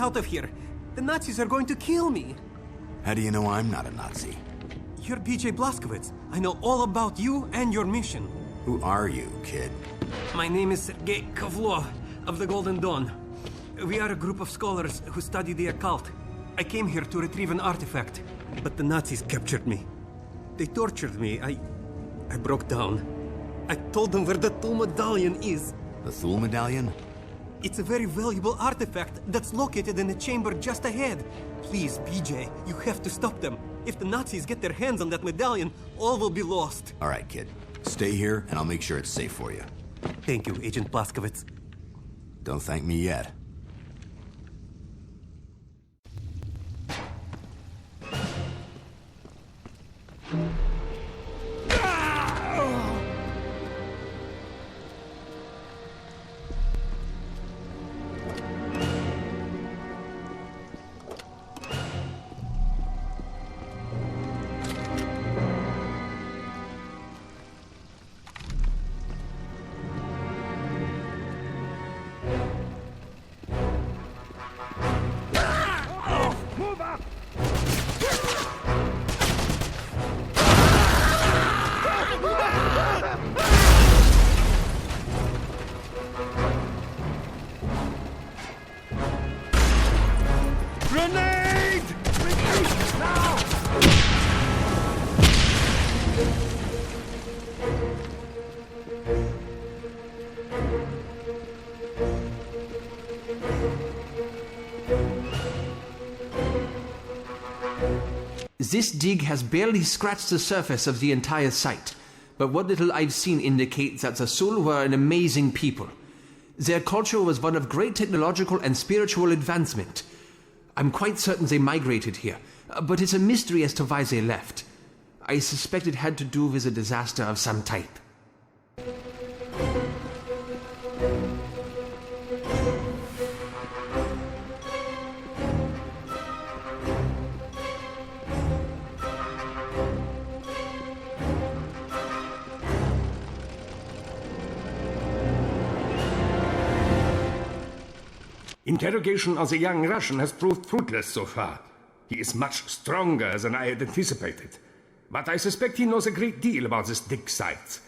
out of here. The Nazis are going to kill me. How do you know I'm not a Nazi? You're PJ Blazkowicz. I know all about you and your mission. Who are you, kid? My name is Sergei Kovlov of the Golden Dawn. We are a group of scholars who study the occult. I came here to retrieve an artifact, but the Nazis captured me. They tortured me. I broke down. I told them where the Thule medallion is. The Thule medallion? It's a very valuable artifact that's located in a chamber just ahead. Please, BJ, you have to stop them. If the Nazis get their hands on that medallion, all will be lost. All right, kid. Stay here, and I'll make sure it's safe for you. Thank you, Agent Blazkowicz. Don't thank me yet. This dig has barely scratched the surface of the entire site, but what little I've seen indicates that the Sul were an amazing people. Their culture was one of great technological and spiritual advancement. I'm quite certain they migrated here, but it's a mystery as to why they left. I suspect it had to do with a disaster of some type. Interrogation of the young Russian has proved fruitless so far. He is much stronger than I had anticipated. But I suspect he knows a great deal about this dig site.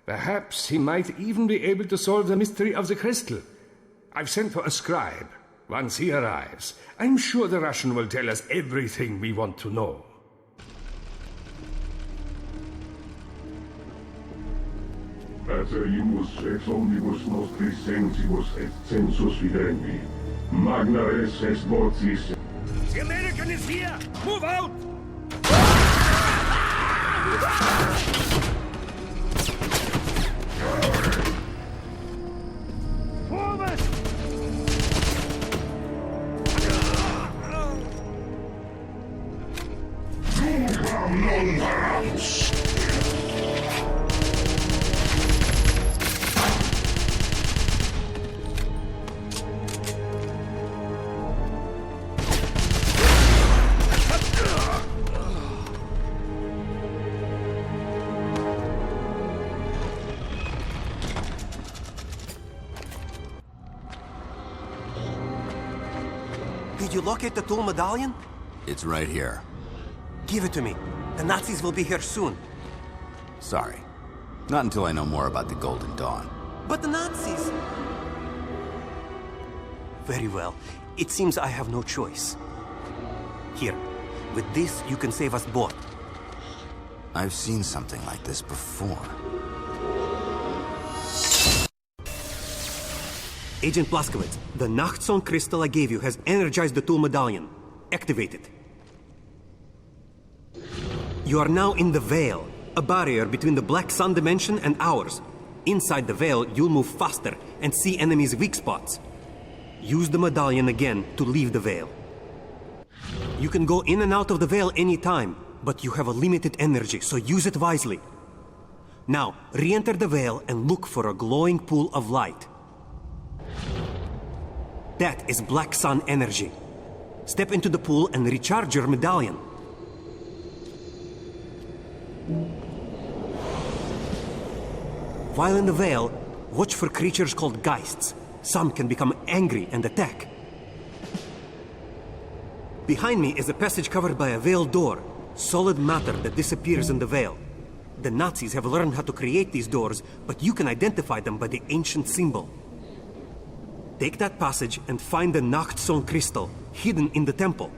Perhaps he might even be able to solve the mystery of the crystal. I've sent for a scribe. Once he arrives, I'm sure the Russian will tell us everything we want to know. Aterimus ex omnibus nostris sensibus et sensus vivendi. Magna res ex vocis. The American is here! Move out! Forward! Nunquam non paramus! Did you locate the Thule medallion? It's right here. Give it to me. The Nazis will be here soon. Sorry. Not until I know more about the Golden Dawn. But the Nazis... Very well. It seems I have no choice. Here. With this, you can save us both. I've seen something like this before. Agent Blazkowicz, the Nachtzone crystal I gave you has energized the Thule medallion. Activate it. You are now in the Veil, a barrier between the Black Sun dimension and ours. Inside the Veil, you'll move faster and see enemies' weak spots. Use the medallion again to leave the Veil. You can go in and out of the Veil anytime, but you have a limited energy, so use it wisely. Now, re-enter the Veil and look for a glowing pool of light. That is Black Sun energy. Step into the pool and recharge your medallion. While in the Veil, watch for creatures called Geists. Some can become angry and attack. Behind me is a passage covered by a veil door, solid matter that disappears in the veil. The Nazis have learned how to create these doors, but you can identify them by the ancient symbol. Take that passage and find the Nachtstone crystal, hidden in the temple.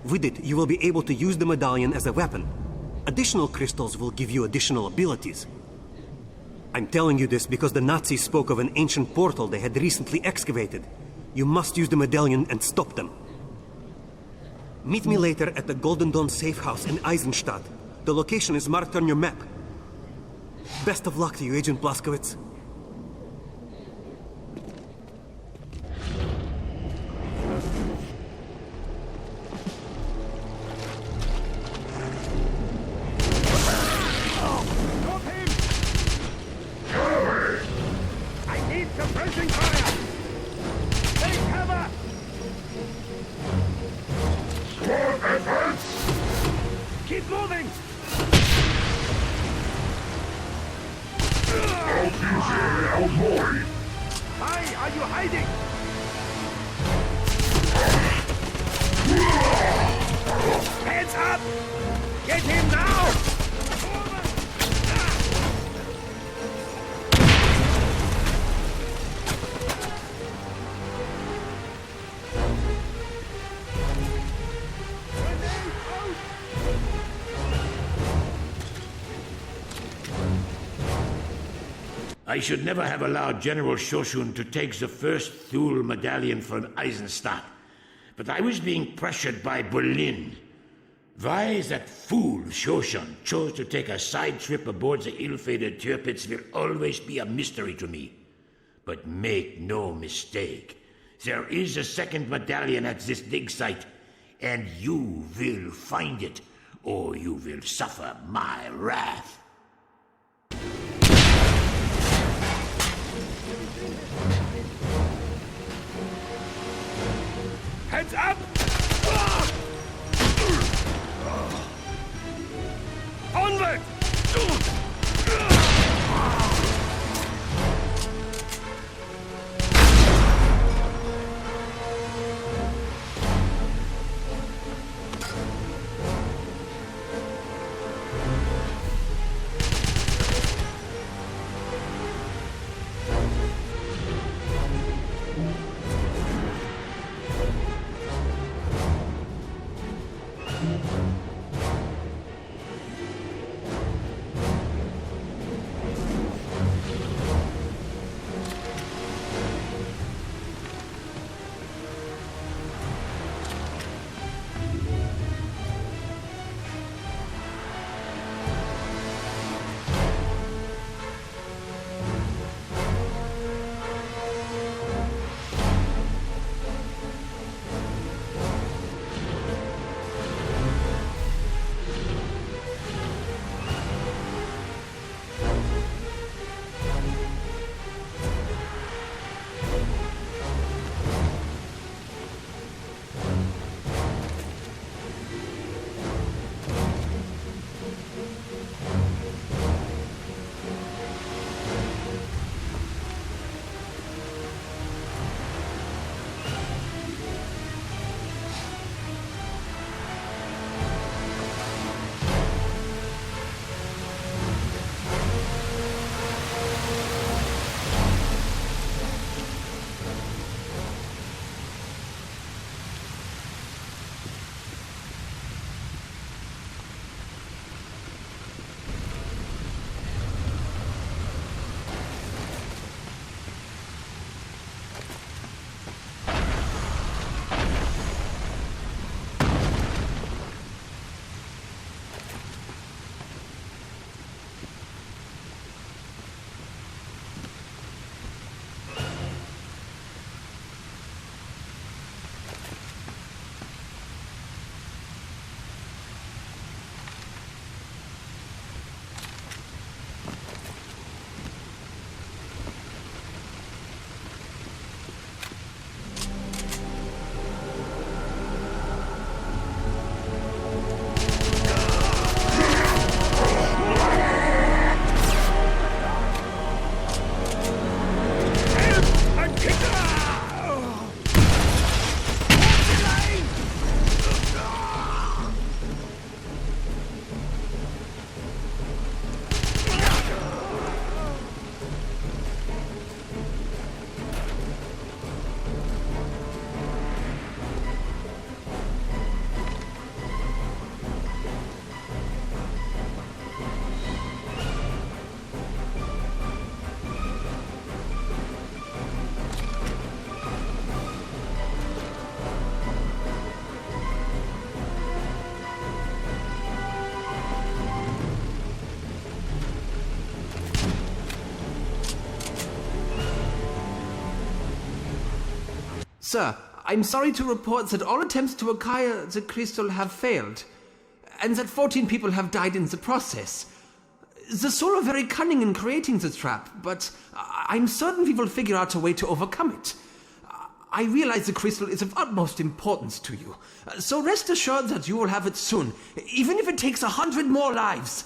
With it, you will be able to use the medallion as a weapon. Additional crystals will give you additional abilities. I'm telling you this because the Nazis spoke of an ancient portal they had recently excavated. You must use the medallion and stop them. Meet me later at the Golden Dawn safe house in Eisenstadt. The location is marked on your map. Best of luck to you, Agent Blazkowicz. I should never have allowed General Shoshun to take the first Thule medallion from Eisenstadt. But I was being pressured by Berlin. Why that fool Shoshun chose to take a side trip aboard the ill-fated Tirpitz will always be a mystery to me. But make no mistake, there is a second medallion at this dig site, and you will find it, or you will suffer my wrath. Heads up! Onward! Sir, I'm sorry to report that all attempts to acquire the crystal have failed, and that 14 people have died in the process. The Soul are very cunning in creating the trap, but I'm certain we will figure out a way to overcome it. I realize the crystal is of utmost importance to you, so rest assured that you will have it soon, even if it takes 100 more lives.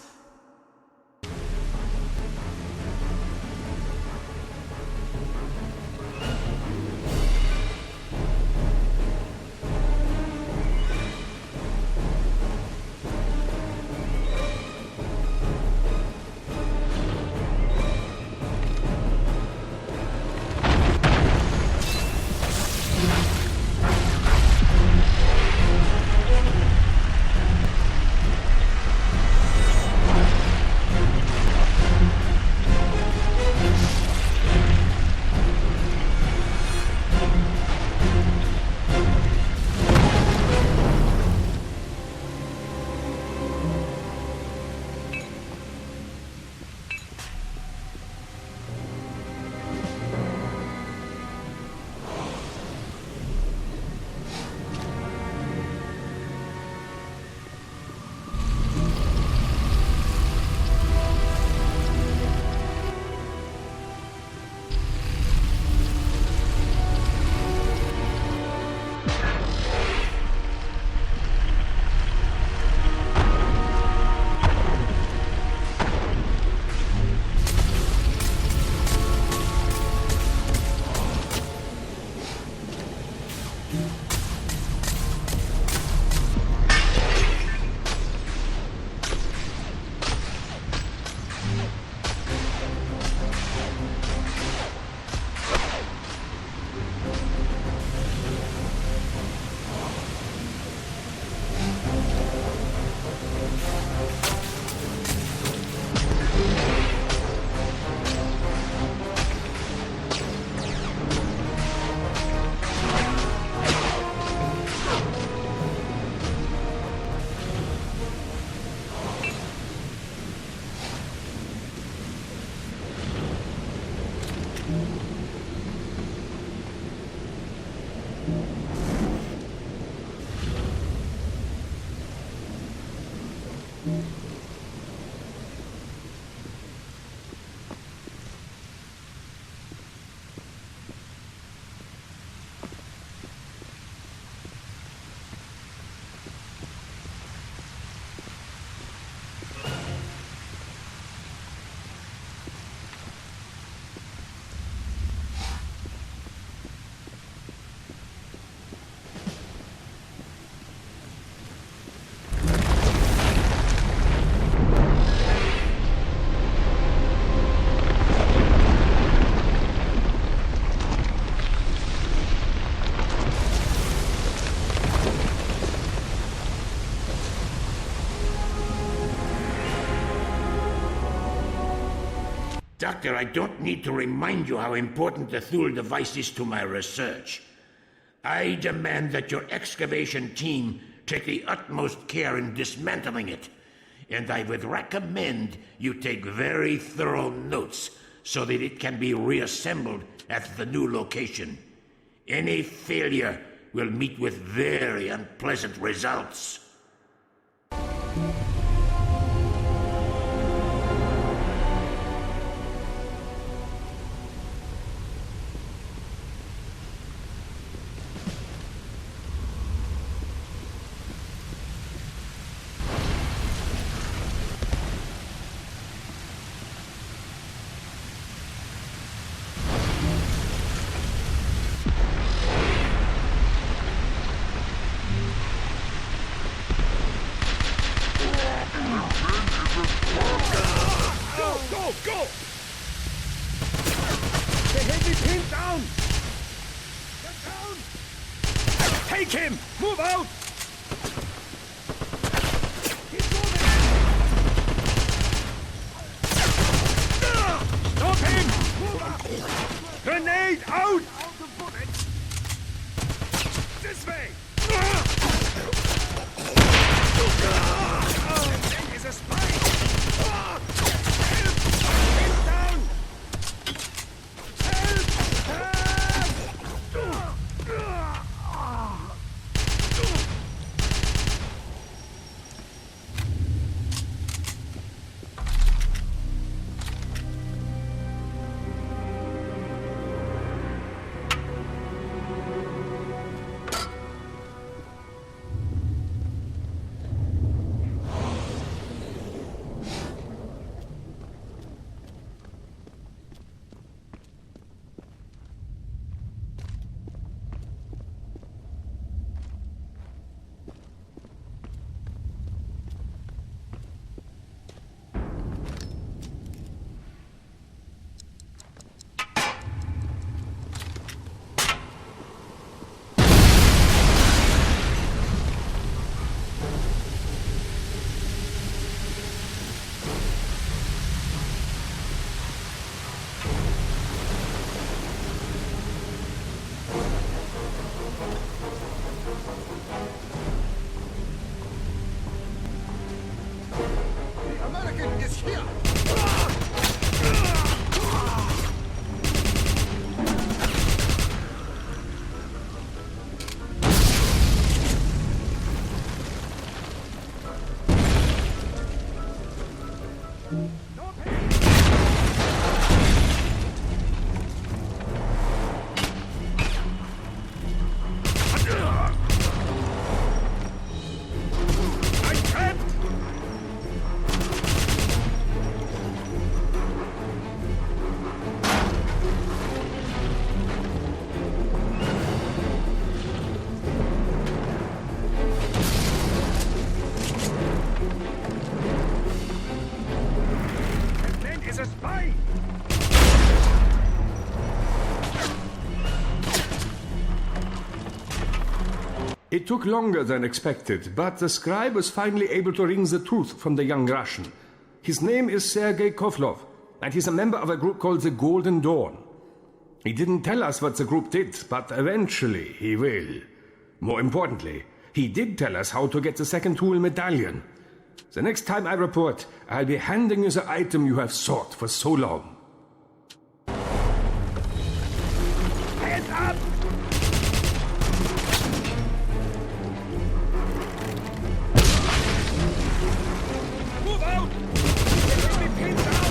Doctor, I don't need to remind you how important the Thule device is to my research. I demand that your excavation team take the utmost care in dismantling it, and I would recommend you take very thorough notes so that it can be reassembled at the new location. Any failure will meet with very unpleasant results. Take him! Move out! He's moving! Stop him! Move out! Grenade out! Out the bullets! This way! That thing is a spy! Help! Him down! Help! Help! It took longer than expected, but the scribe was finally able to wring the truth from the young Russian. His name is Sergei Kovlov, and he's a member of a group called the Golden Dawn. He didn't tell us what the group did, but eventually he will. More importantly, he did tell us how to get the second tool medallion. The next time I report, I'll be handing you the item you have sought for so long. Hands up! Move out! Let me pin down!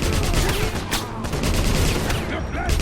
Look left!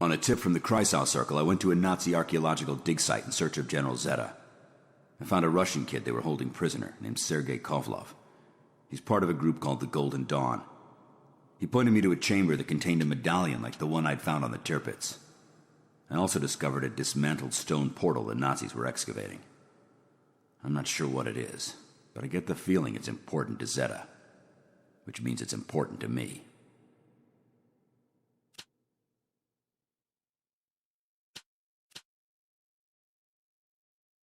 On a tip from the Kreisau Circle, I went to a Nazi archaeological dig site in search of General Zeta. I found a Russian kid they were holding prisoner named Sergei Kovlov. He's part of a group called the Golden Dawn. He pointed me to a chamber that contained a medallion like the one I'd found on the Tirpitz. I also discovered a dismantled stone portal the Nazis were excavating. I'm not sure what it is, but I get the feeling it's important to Zeta, which means it's important to me.